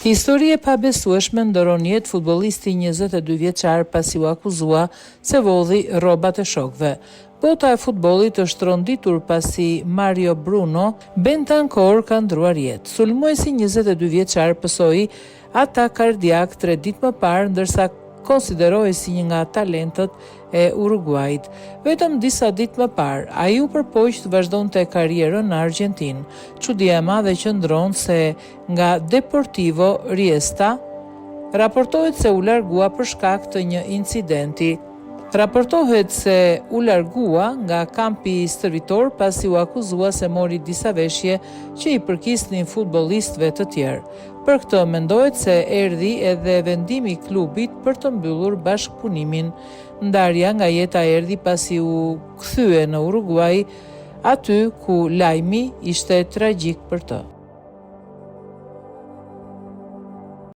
Histori e pabesueshme ndoron jetë futbollisti 22 vjeçar pasi u akuzua se volli rrobat e shokëve. Bota e futbollit është ronditur pasi Mario Bruno Bentancur ka ndruar jetë. Sulmuesi 22 vjeçar pësoi atak kardiak 3 ditë më parë, ndërsa konsiderohej si një nga talentët e Uruguajit. Vetëm disa ditë më parë, ai u përpoq të vazhdonte karrierën në Argjentinë. Çudia e madhe qëndron se nga Deportivo Riesta raportohet se u largua për shkak të një incidenti. Raportohet se u largua nga kampi stërvitor pasi u akuzua se mori disa veshje që i përkisnin futbollistëve të tjerë. Për këtë mendohet se erdhi edhe vendimi i klubit për të mbyllur bashkëpunimin. Ndarja nga jeta erdhi pasi u kthye në Uruguay, aty ku lajmi ishte tragjik për të.